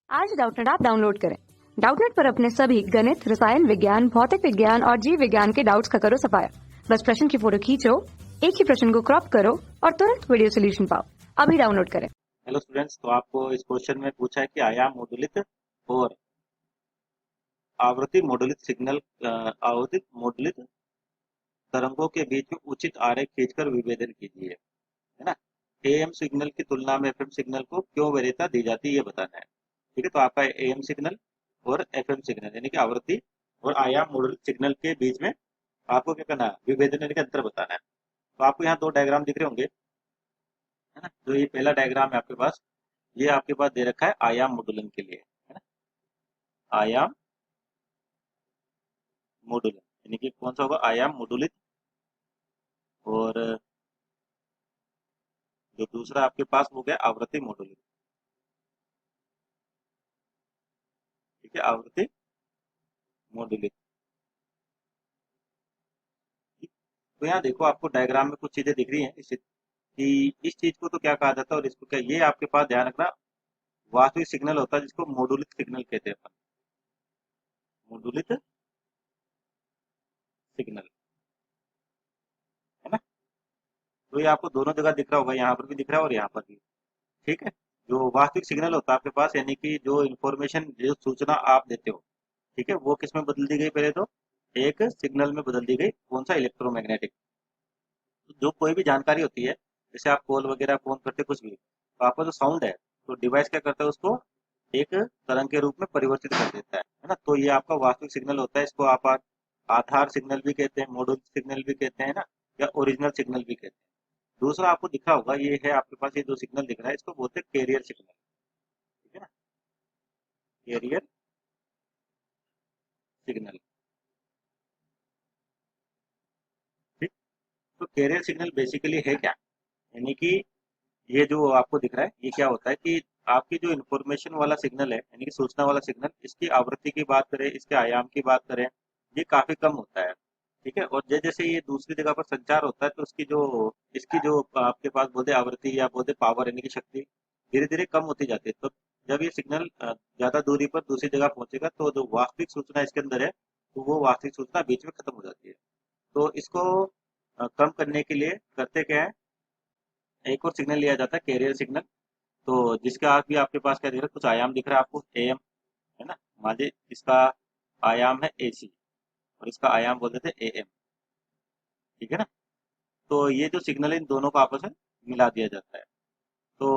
आज Doubtnut app download करें। Doubtnut पर अपने सभी गणित, रसायन विज्ञान, भौतिक विज्ञान और जीव विज्ञान के डाउट्स का करो सफाया। बस प्रश्न की फोटो खींचो, एक ही प्रश्न को क्रॉप करो और तुरंत वीडियो सोल्यूशन पाओ। अभी डाउनलोड करें। हेलो स्टूडेंट्स, तो आपको इस क्वेश्चन में पूछा है कि आयाम मॉडुलित और आवृत्ति मॉडुलित सिग्नल आवृत्ति मॉडुलित तरंगों के बीच में उचित आरेख खींचकर विभेदन कीजिए, है ना। एएम सिग्नल की तुलना में एफएम सिग्नल को क्यों वरीयता दी जाती है ये बताना है। ठीक है, तो आपका एएम सिग्नल और एफएम सिग्नल यानी कि आवृत्ति और आयाम मॉडुलित सिग्नल के बीच में आपको क्या करना है, विभेदन यानी कि अंतर बताना है। तो आपको यहाँ दो डायग्राम दिख रहे होंगे, है ना। जो ये पहला डायग्राम है आपके पास, ये आपके पास दे रखा है आयाम मॉडुलन के लिए, है ना। आयाम मॉडुलन यानी कि कौन सा होगा, आयाम मॉडुलित। और जो दूसरा आपके पास हो गया आवृत्ति मॉडुलित। ठीक है, आवृत्ति मॉडुलित। ठीक। तो यहाँ देखो, आपको डायग्राम में कुछ चीजें दिख रही हैं कि इस चीज को तो क्या कहा जाता है और इसको क्या, ये आपके पास ध्यान रखना, वास्तविक सिग्नल होता है जिसको मॉडुलित सिग्नल कहते हैं अपन, मॉडुलित सिग्नल, है ना। तो ये आपको दोनों जगह दिख रहा होगा, यहाँ पर भी दिख रहा है और यहाँ पर भी। ठीक है, जो वास्तविक सिग्नल होता है आपके पास यानी कि जो इन्फॉर्मेशन, जो सूचना आप देते हो, ठीक है, वो किस में बदल दी गई, पहले तो एक सिग्नल में बदल दी गई, कौन सा, इलेक्ट्रोमैग्नेटिक। तो जो कोई भी जानकारी होती है, जैसे आप कॉल वगैरह फोन करते कुछ भी, तो आपका जो साउंड है, तो डिवाइस क्या करता है, उसको एक तरंग के रूप में परिवर्तित कर देता है ना। तो ये आपका वास्तविक सिग्नल होता है। इसको आप आधार सिग्नल भी कहते हैं, मॉड्यूल सिग्नल भी कहते हैं ना, या ओरिजिनल सिग्नल भी कहते हैं। दूसरा आपको दिखा होगा, ये है आपके पास, ये जो सिग्नल दिख रहा है इसको बोलते हैं कैरियर सिग्नल। ठीक है ना, कैरियर सिग्नल। ठीक। तो कैरियर सिग्नल बेसिकली है क्या, यानी कि ये जो आपको दिख रहा है, ये क्या होता है कि आपकी जो इन्फॉर्मेशन वाला सिग्नल है, यानी कि सूचना वाला सिग्नल, इसकी आवृत्ति की बात करें, इसके आयाम की बात करें, ये काफी कम होता है। ठीक है, और जैसे जैसे ये दूसरी जगह पर संचार होता है, तो इसकी जो आपके पास बोलते आवृत्ति या बोलते पावर यानी कि शक्ति, धीरे धीरे कम होती जाती है। तो जब ये सिग्नल ज्यादा दूरी पर दूसरी जगह पहुंचेगा, तो जो वास्तविक सूचना इसके अंदर है, तो वो वास्तविक सूचना बीच में खत्म हो जाती है। तो इसको कम करने के लिए करते क्या है, एक और सिग्नल लिया जाता है, कैरियर सिग्नल। तो जिसका आप भी आपके पास क्या दिख रहा है, कुछ आयाम दिख रहा है आपको, एएम, है ना। मान लीजिए इसका आयाम है एसी और इसका आयाम बोल देते हैं एएम। ठीक है ना। तो ये जो सिग्नल है, इन दोनों को आपस में मिला दिया जाता है। तो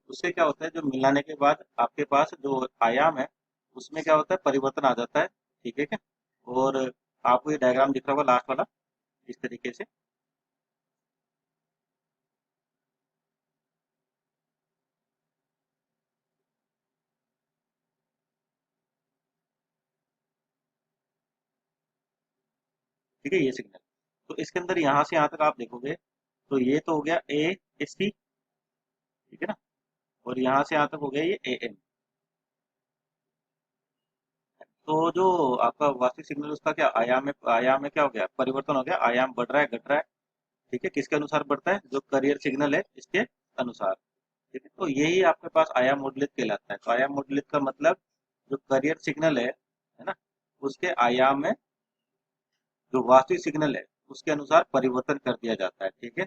उससे क्या होता है, जो मिलाने के बाद आपके पास जो आयाम है, उसमें क्या होता है, परिवर्तन आ जाता है। ठीक है क्या। और आपको ये डायग्राम दिख रहा होगा लास्ट वाला, इस तरीके से। ठीक है, ये सिग्नल, तो इसके अंदर यहाँ से यहाँ तक आप देखोगे, तो ये तो हो गया ए एस टी। ठीक है ना, और यहाँ से यहाँ तक हो गया ये ए एम। तो जो आपका वास्तविक सिग्नल, उसका क्या आयाम में क्या हो गया, परिवर्तन हो गया, आयाम बढ़ रहा है, घट रहा है। ठीक है, किसके अनुसार बढ़ता है, जो करियर सिग्नल है इसके अनुसार। ठीक है, तो यही आपके पास आयाम मॉडुलित कहलाता है। तो आयाम मॉडुलित का मतलब, जो करियर सिग्नल है ना, उसके आयाम में जो वास्तविक सिग्नल है उसके अनुसार परिवर्तन कर दिया जाता है। ठीक है,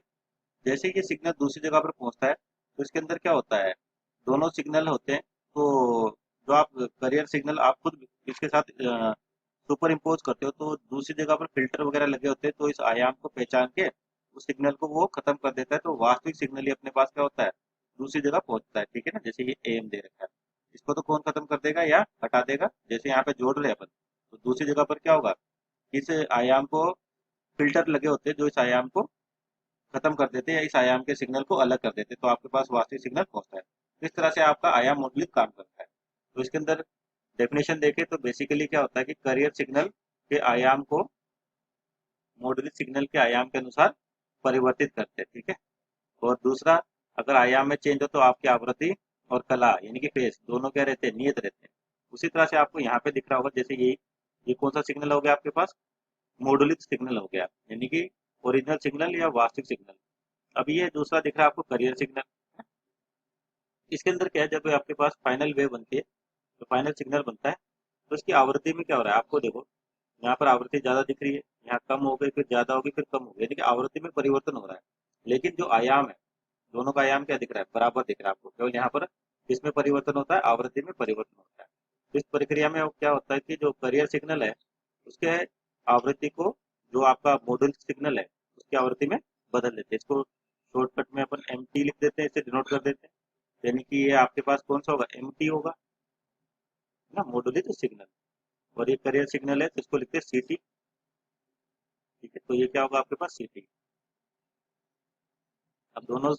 जैसे ही ये सिग्नल दूसरी जगह पर पहुंचता है, तो इसके अंदर क्या होता है, दोनों सिग्नल होते हैं। तो जो आप करियर सिग्नल आप खुद इसके साथ सुपर इम्पोज करते हो, तो दूसरी जगह पर फिल्टर वगैरह लगे होते हैं, तो इस आयाम को पहचान के उस सिग्नल को वो खत्म कर देता है। तो वास्तविक सिग्नल ही अपने पास क्या होता है, दूसरी जगह पहुंचता है। ठीक है ना, जैसे ये एम दे रखा है, इसको तो कौन खत्म कर देगा या हटा देगा, जैसे यहाँ पे जोड़ रहे हैं अपन, तो दूसरी जगह पर क्या होगा, इस आयाम को फिल्टर लगे होते हैं जो इस आयाम को खत्म कर देते हैं या इस आयाम के सिग्नल को अलग कर देते हैं, तो आपके पास वास्तविक सिग्नल पहुंचता है। तो इस तरह से आपका आयाम मॉडुलित काम करता है। तो इसके अंदर डेफिनेशन देखें तो बेसिकली क्या होता है कि करियर सिग्नल के आयाम को मॉडुलित सिग्नल के आयाम के अनुसार परिवर्तित करते हैं। ठीक है, और दूसरा, अगर आयाम में चेंज हो तो आपकी आवृत्ति और कला यानी कि फेस दोनों क्या रहते हैं, नियत रहते हैं। उसी तरह से आपको यहाँ पे दिख रहा होगा, जैसे ये कौन सा सिग्नल हो गया आपके पास, मॉडुलित सिग्नल हो गया, यानी कि ओरिजिनल सिग्नल या वास्तविक सिग्नल। अब ये दूसरा दिख रहा है आपको, करियर सिग्नल। इसके अंदर क्या है, जब आपके पास फाइनल वेव बनती है, तो फाइनल सिग्नल बनता है। तो इसकी आवृत्ति में क्या हो रहा है आपको देखो, यहाँ पर आवृत्ति ज्यादा दिख रही है, यहाँ कम हो गई, फिर ज्यादा होगी, फिर कम हो गई, यानी कि आवृत्ति में परिवर्तन हो रहा है। लेकिन जो आयाम है, दोनों का आयाम क्या दिख रहा है, बराबर दिख रहा है आपको। केवल यहाँ पर किसमें परिवर्तन होता है, आवृत्ति में परिवर्तन होता है। इस प्रक्रिया में क्या होता है कि जो कैरियर सिग्नल है उसके आवृत्ति को जो आपका मॉड्यूल सिग्नल है उसकी आवृत्ति में बदल देते हैं। इसको शॉर्टकट में अपन एम टी लिख देते हैं, इसे डिनोट कर देते हैं। यानी कि ये आपके पास कौन सा होगा, एम टी होगा ना, मॉड्यूलेट सिग्नल। और ये कैरियर सिग्नल है तो इसको लिखते हैं सी टी। ठीक है, तो ये क्या होगा आपके पास, सी टी। अब दोनों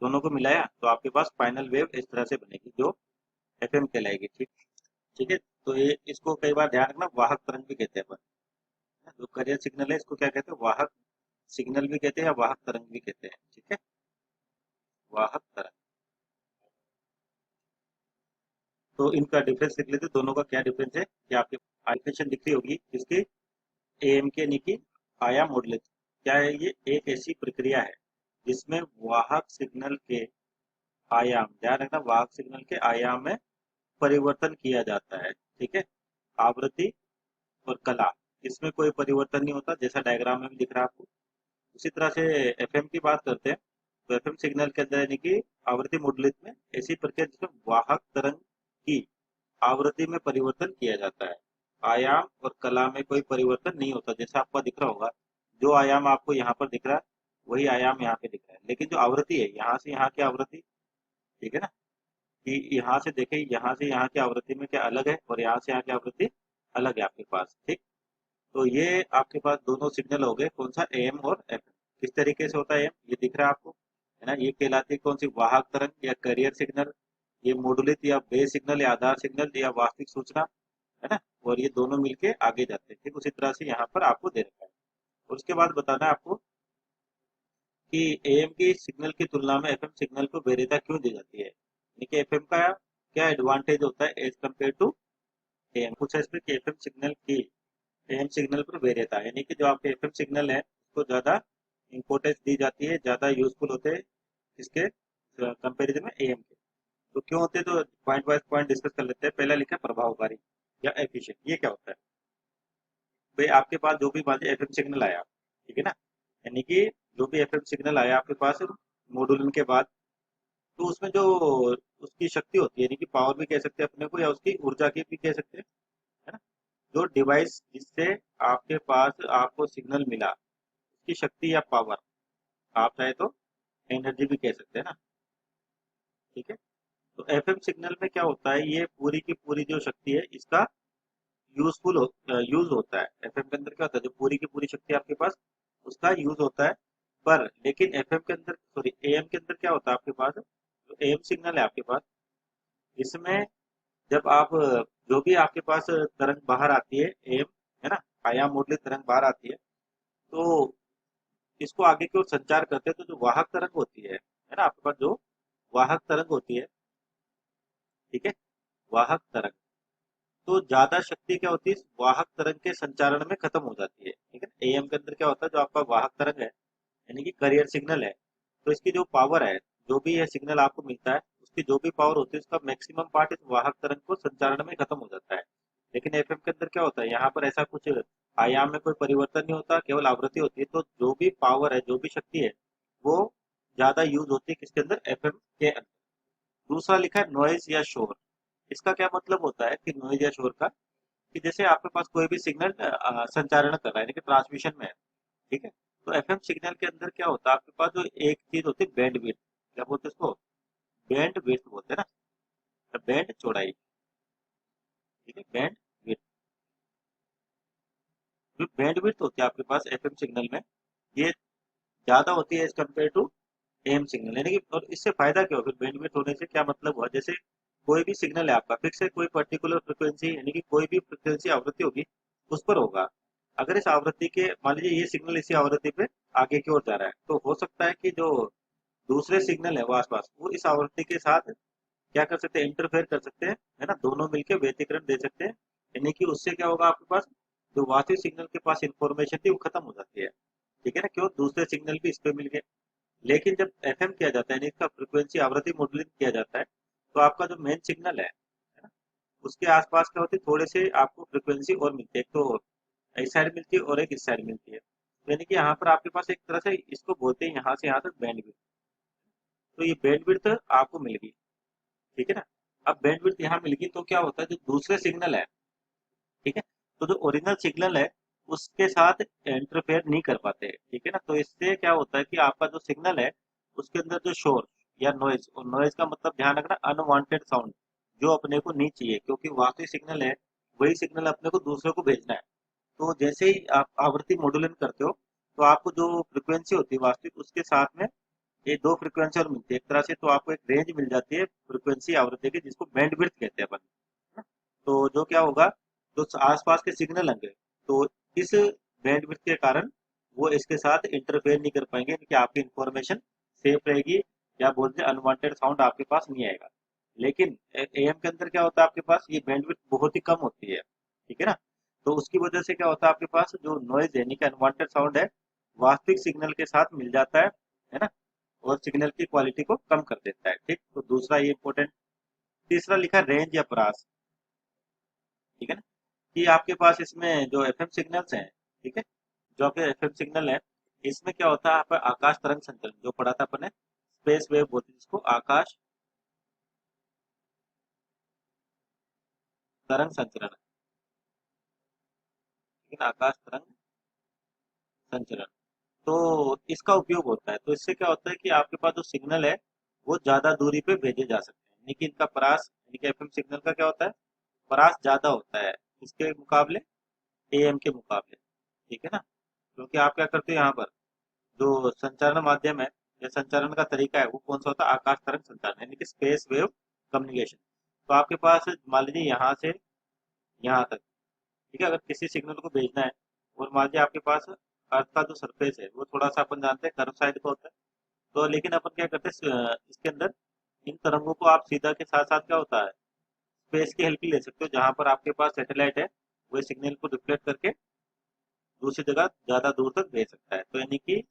दोनों को मिलाया तो आपके पास फाइनल वेव इस तरह से बनेगी जो एफएम कहलाएगी। ठीक ठीक है, तो ये इसको कई बार ध्यान रखना, वाहक तरंग भी कहते हैं अपन। जो कैरियर सिग्नल है इसको क्या कहते हैं, वाहक सिग्नल भी कहते हैं या वाहक तरंग भी कहते हैं। ठीक है, वाहक तरंग। तो इनका डिफरेंस लिख लेते हैं, दोनों का क्या डिफरेंस है कि आपके एप्लीकेशन दिख रही होगी जिसकी एएम के यानी कि आयाम मॉडुलेट। क्या है ये, एक ऐसी प्रक्रिया है जिसमें वाहक सिग्नल के आयाम, ध्यान रखना, वाहक सिग्नल के आयाम में परिवर्तन किया जाता है। ठीक है, आवृत्ति और कला, इसमें कोई परिवर्तन नहीं होता, जैसा डायग्राम में भी दिख रहा है आपको। उसी तरह से एफएम की बात करते हैं, तो एफएम सिग्नल के अंदर यानी कि आवृत्ति मॉडुलेट में ऐसी प्रक्रिया जिसमें वाहक तरंग की आवृत्ति में परिवर्तन किया जाता है, आयाम और कला में कोई परिवर्तन नहीं होता। जैसा आपको दिख रहा होगा, जो आयाम आपको यहाँ पर दिख रहा है वही आयाम यहाँ पे दिख रहा है, लेकिन जो आवृत्ति है यहाँ से यहाँ की आवृत्ति, ठीक है ना, कि यहाँ से देखें, यहाँ से यहाँ की आवृत्ति में क्या अलग है और यहाँ से यहाँ की आवृत्ति अलग है आपके पास। ठीक, तो ये आपके पास दोनों सिग्नल हो गए, कौन सा, एम और एफ। किस तरीके से होता है एम, ये दिख रहा है आपको, है ना, ये कहलाती है कौन सी, वाहक तरंग या कैरियर सिग्नल। ये मॉड्यूलेट या बेस सिग्नल या आधार सिग्नल या वास्तविक सूचना, है ना, और ये दोनों मिलके आगे जाते हैं। ठीक, उसी तरह से यहाँ पर आपको दे रखा है। और उसके बाद बताना है आपको कि एएम की सिग्नल की तुलना में एफएम सिग्नल को वरीयता क्यों दी जाती है, यानी कि एफएम का क्या एडवांटेज होता है एज कम्पेयर टू एएम। कुछ है इसमें कि एफएम सिग्नल की एएम सिग्नल पर वरीयता, यानी कि जो आपके एफएम सिग्नल है उसको ज्यादा इंपोर्टेंस दी जाती है, ज्यादा यूजफुल होते हैं इसके कंपेरिजन में एएम के। तो क्यों होते हैं, तो पॉइंट वाइज पॉइंट डिस्कस कर लेते हैं। पहला लिखा है प्रभावकारी या एफिशिएंट। ये क्या होता है भाई, आपके पास जो भी मान लीजिए एफएम सिग्नल आया, ठीक है ना, यानी कि जो भी एफएम सिग्नल आया आपके पास मॉड्यूलिंग के बाद, तो उसमें जो उसकी शक्ति होती है, यानी कि पावर भी कह सकते हैं अपने को, या उसकी ऊर्जा की भी कह सकते हैं, है ना, जो डिवाइस जिससे आपके पास आपको सिग्नल मिला उसकी शक्ति या पावर, आप चाहे तो एनर्जी भी कह सकते हैं ना। ठीक है, तो एफएम सिग्नल में क्या होता है, ये पूरी की पूरी जो शक्ति है इसका यूज होता है। एफएम के अंदर क्या होता है, जो पूरी की पूरी शक्ति आपके पास उसका यूज होता है। पर लेकिन एफएम के अंदर, सॉरी, एएम के अंदर क्या होता है आपके पास, जो एएम सिग्नल है आपके पास, इसमें जब आप जो भी आपके पास तरंग बाहर आती है एएम, है ना, आयाम मॉडलित तरंग बाहर आती है, तो इसको आगे की ओर संचार करते हैं। तो जो वाहक तरंग होती है ना, आपके पास जो वाहक तरंग होती है, ठीक है, वाहक तरंग, तो ज्यादा शक्ति क्या होती है इस वाहक तरंग के संचारण में खत्म हो जाती है। ठीक है, एएम के अंदर क्या होता है, जो आपका वाहक तरंग है यानी कि कैरियर सिग्नल है, तो इसकी जो पावर है, जो भी यह सिग्नल आपको मिलता है उसकी जो भी पावर होती है उसका मैक्सिमम पार्ट इस वाहक तरंग को संचारण में खत्म हो जाता है। लेकिन एफएम के अंदर क्या होता है, यहाँ पर ऐसा कुछ आयाम में कोई परिवर्तन नहीं होता, केवल आवृत्ति होती है। तो जो भी पावर है, जो भी शक्ति है, वो ज्यादा यूज होती है किसके अंदर, एफएम के अंदर। दूसरा लिखा है नॉइज या शोर। इसका क्या मतलब होता है कि नॉइज या शोर का, कि जैसे आपके पास कोई भी सिग्नल संचारण कर रहा है, यानी कि ट्रांसमिशन में है, ठीक है, तो एफएम सिग्नल के अंदर क्या होता है आपके पास, जो एक चीज होती है बैंड विड्थ, क्या बोलते हैं इसको, बैंड विड्थ बोलते हैं ना, बैंड चौड़ाई। ठीक है, बैंड विड्थ, जो बैंड विड्थ होती है आपके पास एफएम सिग्नल में, ये ज्यादा होती है as compare to AM signal, यानी कि, और इससे फायदा क्या हो, फिर बैंड विड्थ होने से क्या मतलब हुआ, जैसे कोई भी सिग्नल है आपका फिक्स है, कोई पर्टिकुलर फ्रिक्वेंसी, यानी कि कोई भी फ्रिक्वेंसी आवृत्ति होगी उस पर होगा। अगर इस आवृत्ति के, मान लीजिए ये सिग्नल इसी आवृत्ति पे आगे की ओर जा रहा है, तो हो सकता है कि जो दूसरे सिग्नल है वो आसपास, वो इस आवृत्ति के साथ क्या कर सकते हैं, इंटरफेयर कर सकते हैं, है ना, दोनों मिलकर व्यतिकरण दे सकते हैं। यानी कि उससे क्या होगा आपके पास, जो वास्तविक सिग्नल के पास इंफॉर्मेशन थी वो खत्म हो जाती है। ठीक है ना, क्यों, दूसरे सिग्नल भी इस पे मिल गए। लेकिन जब एफएम किया जाता है, यानी इसका फ्रिक्वेंसी आवृत्ति मॉड्यूलेट किया जाता है, तो आपका जो मेन सिग्नल है ना, उसके आसपास क्या होती है, थोड़े से आपको फ्रिक्वेंसी और मिलती है, एक तो इस साइड मिलती है और एक इस साइड मिलती है। यानी कि यहाँ पर आपके पास एक तरह से इसको बोलते हैं यहाँ से यहाँ तक बैंड विड्थ। तो ये बैंड विड्थ आपको मिल गई, ठीक है ना। अब बैंड विड्थ यहाँ मिल गई तो क्या होता है, जो दूसरे सिग्नल है, ठीक है, तो जो ओरिजिनल सिग्नल है उसके साथ इंटरफेयर नहीं कर पाते, ठीक है ना। तो इससे क्या होता है कि आपका जो सिग्नल है उसके अंदर जो शोर या नॉइज, और नॉइज का मतलब ध्यान रखना अनवांटेड साउंड, जो अपने को नहीं चाहिए, क्योंकि वास्तविक सिग्नल है वही सिग्नल अपने को दूसरे को भेजना है। तो जैसे ही आप आवृत्ति मॉड्यूलेशन करते हो तो आपको जो फ्रिक्वेंसी होती है वास्तविक, उसके साथ में ये दो फ्रिक्वेंसी और मिलती है एक तरह से, तो आपको एक रेंज मिल जाती है फ्रिक्वेंसी आवृत्ति की, जिसको बैंड विड्थ कहते हैं अपन, है ना? तो जो क्या होगा, जो आसपास के सिग्नल होंगे, तो इस बैंड विड्थ के कारण वो इसके साथ इंटरफेयर नहीं कर पाएंगे, कि आपकी इंफॉर्मेशन सेफ रहेगी, या बोलते हैं अनवांटेड साउंड आपके पास नहीं आएगा। लेकिन एएम के अंदर क्या होता है, आपके पास ये बैंड विड्थ बहुत ही कम होती है, ठीक है ना। तो उसकी वजह से क्या होता है, आपके पास जो नॉइज यानी कि अनवांटेड साउंड है वास्तविक सिग्नल के साथ मिल जाता है ना, और सिग्नल की क्वालिटी को कम कर देता है, ठीक। तो दूसरा ये इंपॉर्टेंट। तीसरा लिखा रेंज या परास, ठीक है ना, कि आपके पास इसमें जो एफएम सिग्नल्स हैं, ठीक है, जो आपके एफएम सिग्नल है, इसमें क्या होता है, आप आकाश तरंग संचरण जो पढ़ा था अपन ने, स्पेस वेव बोलते हैं जिसको, आकाश तरंग संचरण, ठीक है ना, आकाश तरंग संचरण। तो इसका उपयोग होता है, तो इससे क्या होता है कि आपके पास जो सिग्नल है वो ज्यादा दूरी पे भेजे जा सकते हैं, लेकिन इनका परास यानी कि एफएम सिग्नल का क्या होता है, परास ज्यादा होता है इसके मुकाबले, एएम के मुकाबले, ठीक है ना। क्योंकि आप क्या करते हो, यहाँ पर जो संचारण माध्यम है या संचारण का तरीका है वो कौन सा होता है, आकाश तरंग संचारण यानी कि स्पेस वेव कम्युनिकेशन। तो आपके पास मान लीजिए यहाँ से यहाँ तक, ठीक है, अगर किसी सिग्नल को भेजना है, और मान लीजिए आपके पास अर्थ का जो सरफेस है वो थोड़ा सा अपन जानते हैं कर्व साइड का होता है, तो लेकिन अपन क्या करते हैं, इसके अंदर इन तरंगों को आप सीधा के साथ साथ क्या होता है, स्पेस की हेल्प ले सकते हो, जहां पर आपके पास सैटेलाइट है वो सिग्नल को रिफ्लेक्ट करके दूसरी जगह ज्यादा दूर तक भेज सकता है। तो यानी कि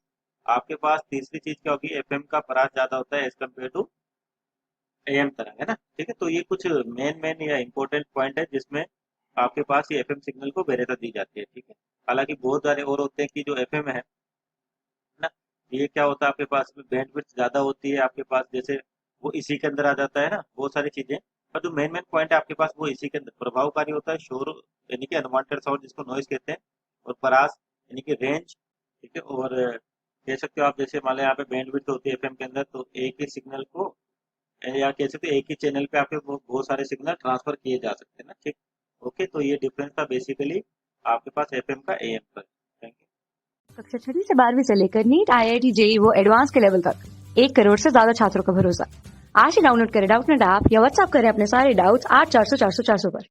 आपके पास तीसरी चीज क्या होगी, एफएम का परास ज्यादा होता है एज कम्पेयर टू एएम तरंग, है ना, ठीक है। तो ये कुछ मेन मेन या इंपॉर्टेंट पॉइंट है जिसमें आपके पास ये एफएम सिग्नल को वैधता दी जाती है, ठीक है। हालांकि बहुत सारे और होते हैं कि जो एफएम है ना, ये क्या होता है, आपके पास में बैंडविड्थ ज्यादा होती है आपके पास, जैसे वो इसी के अंदर आ जाता है ना, बहुत सारी चीजें। पर जो मेन मेन पॉइंट है आपके पास वो इसी के अंदर प्रभावकारी होता है, शोर यानी कि अनवांटेड साउंड जिसको नॉइज कहते हैं, और परास यानी कि रेंज, ठीक है। और कह सकते हो आप, जैसे मान लो यहाँ पे बैंडविड्थ होती है एफएम के अंदर, तो एक ही सिग्नल को, या कह सकते हो एक ही चैनल पे आपके बहुत सारे सिग्नल ट्रांसफर किए जा सकते हैं ना, ठीक। ओके, तो ये डिफरेंस था बेसिकली आपके पास एफएम का एएम पर। Thank you. कक्षा 6 से 12वीं से लेकर नीट, आईआईटी, जेईई वो एडवांस के लेवल तक 1 करोड़ से ज्यादा छात्रों का भरोसा। आज ही डाउनलोड करें डाउटनेट ऐप या व्हाट्सएप करें अपने सारे डाउट्स 8400 400 400 पर।